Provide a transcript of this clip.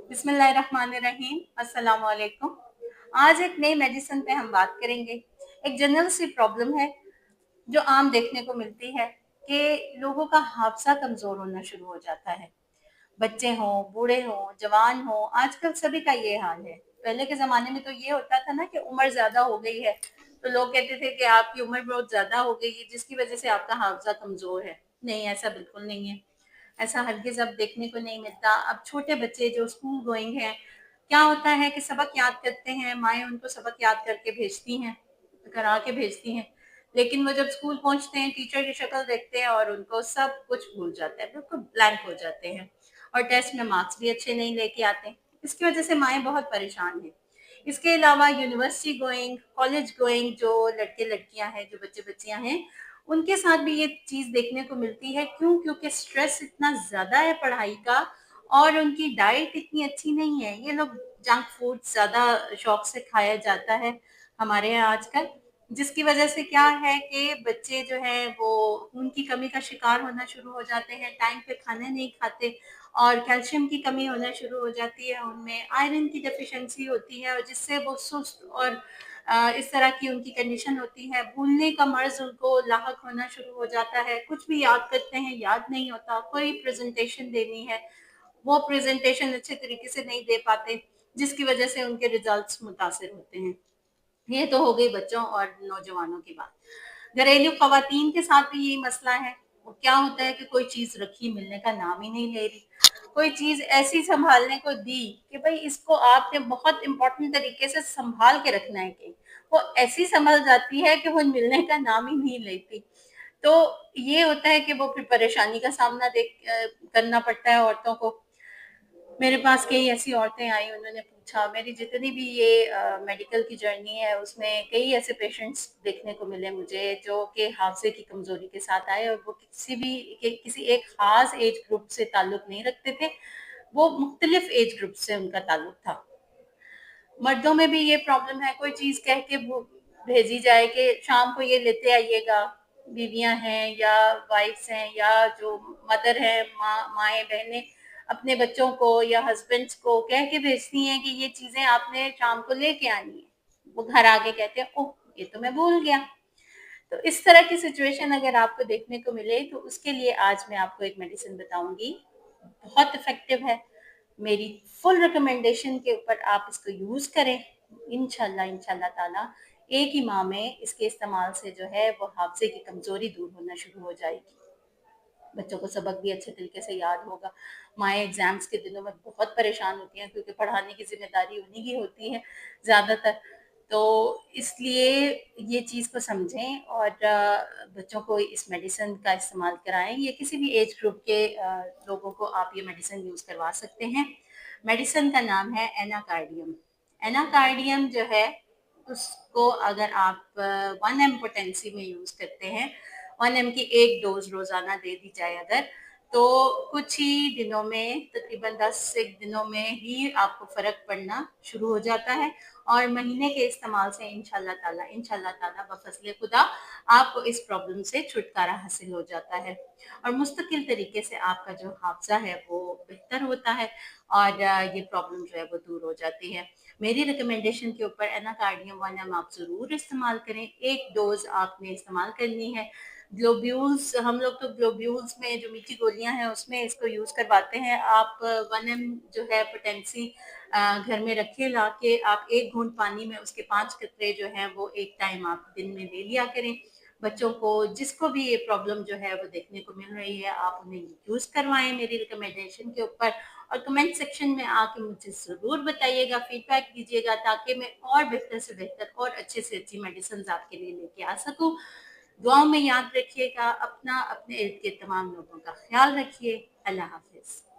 बिस्मिल्लाहिर्रहमानिर्रहीम, अस्सलाम वालेकुम। आज एक नई मेडिसिन पे हम बात करेंगे। एक जनरल सी प्रॉब्लम है जो आम देखने को मिलती है कि लोगों का हादसा कमज़ोर होना शुरू हो जाता है। बच्चे हों, बूढ़े हों, जवान हों, आजकल सभी का ये हाल है। पहले के ज़माने में तो ये होता था ना कि उम्र ज़्यादा हो गई है, तो लोग कहते थे कि आपकी उम्र बहुत ज़्यादा हो गई है, जिसकी वज़ह से आपका हादसा कमज़ोर है। नहीं, ऐसा बिल्कुल नहीं है। ऐसा हरगिज़ अब देखने को नहीं मिलता। अब छोटे बच्चे जो स्कूल गोइंग हैं, क्या होता है कि सबक याद करते हैं, माएँ उनको सबक याद करके भेजती हैं, करा के भेजती हैं। लेकिन वो जब स्कूल पहुँचते हैं, टीचर की शक्ल देखते हैं और उनको सब कुछ भूल जाता है, बिल्कुल ब्लैंक हो जाते हैं और टेस्ट में मार्क्स भी अच्छे नहीं लेके आते। इसकी वजह से माएँ बहुत परेशान हैं। इसके अलावा यूनिवर्सिटी गोइंग, कॉलेज गोइंग जो लड़के-लड़कियाँ हैं, जो बच्चे-बच्चियाँ हैं, उनके साथ भी ये चीज़ देखने को मिलती है। क्यों? क्योंकि स्ट्रेस इतना ज़्यादा है पढ़ाई का और उनकी डाइट इतनी अच्छी नहीं है। ये लोग जंक फूड ज़्यादा शौक से खाया जाता है हमारे यहाँ आजकल, जिसकी वजह से क्या है कि बच्चे जो हैं वो खून की कमी का शिकार होना शुरू हो जाते हैं, टाइम पे खाना नहीं खाते और कैल्शियम की कमी होना शुरू हो जाती है उनमें, आयरन की डेफिशिएंसी होती है और जिससे वो सुस्त और इस तरह की उनकी कंडीशन होती है। भूलने का मर्ज़ उनको लाहक होना शुरू हो जाता है, कुछ भी याद करते हैं, याद नहीं होता, कोई प्रेज़ेंटेशन देनी है, वो प्रेज़ेंटेशन अच्छे तरीके से नहीं दे पाते, जिसकी वजह से उनके रिज़ल्ट्स मुतासिर होते हैं। ये तो हो गई बच्चों और नौजवानों की बात। घरेलू ख़वातीन के साथ भी यही मसला है। वो क्या होता है कि कोई चीज़ रखी मिलने का नाम ही नहीं ले रही। कोई चीज़ ऐसी सँभालने को दी कि भई इसको आपने बहुत इम्पोर्टेंट तरीके से सँभाल के रखना है कहीं। वो ऐसी सँभल जाती है कि वो मिलने का नाम ही नहीं लेती। तो ये होता है कि वो फिर परेशानी का सामना करना पड़ता है औरतों को। मेरे पास कई ऐसी औरतें आई, उन्होंने पूछा मेरी जितनी भी ये मेडिकल की जर्नी है उसमें कई ऐसे पेशेंट्स देखने को मिले मुझे जो कि हादसे की कमज़ोरी के साथ आए और वो किसी एक ख़ास एज ग्रुप से ताल्लुक़ नहीं रखते थे, वो मुख्तलिफ़ एज ग्रुप से उनका ताल्लुक़ था। मर्दों में भी ये प्रॉब्लम है, कोई चीज़ कह के वो भेजी जाए कि शाम को ये लेते आइएगा, बीवियाँ हैं या वाइफ्स हैं या जो मदर है, माएँ-बहनें अपने बच्चों को या हस्बैंड्स को कह के भेजती हैं कि ये चीज़ें आपने शाम को लेके आनी है। वो घर आके कहते हैं, ओह! ये तो मैं भूल गया। तो इस तरह की सिचुएशन अगर आपको देखने को मिले तो उसके लिए आज मैं आपको एक मेडिसिन बताऊँगी, बहुत इफ़ेक्टिव है। मेरी फुल रिकमेंडेशन के ऊपर आप इसको यूज़ करें। इंशाल्लाह इंशाल्लाह ताला एक ही माह में इसके इस्तेमाल से जो है वो हाफ़्ज़े की कमज़ोरी दूर होना शुरू हो जाएगी। बच्चों को सबक भी अच्छे तरीके से याद होगा। माएँ एग्ज़ाम्स के दिनों में बहुत परेशान होती हैं क्योंकि पढ़ाने की ज़िम्मेदारी उन्हीं की होती है ज़्यादातर। तो इसलिए ये चीज़ को समझें और बच्चों को इस मेडिसिन का इस्तेमाल कराएँ। ये किसी भी एज ग्रुप के लोगों को आप ये मेडिसिन यूज़ करवा सकते हैं। मेडिसिन का नाम है एनाकार्डियम। एनाकार्डियम जो है उसको अगर आप 1 एम पोटेंसी में यूज़ करते हैं, 1 एम की 1 डोज़ रोज़ाना दे दी जाए अगर, तो कुछ ही दिनों में तकरीबन 10 एक दिनों में ही आपको फ़र्क पड़ना शुरू हो जाता है और महीने के इस्तेमाल से इंशाल्लाह ताला बफ़ज़्ल खुदा आपको इस प्रॉब्लम से छुटकारा हासिल हो जाता है और मुस्तकिल तरीके से आपका जो हाफ़्ज़ा है वो बेहतर होता है और ये प्रॉब्लम जो है वो दूर हो जाती है। मेरी रिकमेंडेशन के ऊपर एनाकार्डियम 1 एम आप ज़रूर इस्तेमाल करें, 1 डोज़ आपने इस्तेमाल करनी है। ग्लोब्यूल्स हम लोग तो ग्लोब्यूल्स में जो मीठी गोलियाँ हैं उसमें इसको यूज़ करवाते हैं। आप 1 एम जो है पोटेंसी घर में रखें ला के आप 1 घूँट पानी में उसके 5 कतरे जो हैं वो एक टाइम आप दिन में ले लिया करें। बच्चों को जिसको भी ये प्रॉब्लम जो है वो देखने को मिल रही है, आप उन्हें यूज़ करवाएँ मेरी रिकमेंडेशन के ऊपर और कमेंट सेक्शन में आके मुझे ज़रूर बताइएगा, फीडबैक दीजिएगा ताकि मैं और बेहतर से बेहतर और अच्छे से अच्छी मेडिसिन्स आपके लिए लेके आ सकूँ। दुआओं में याद रखिएगा अपना, अपने इर्द-गिर्द तमाम लोगों का ख़्याल रखिए। अल्लाह हाफ़िज़।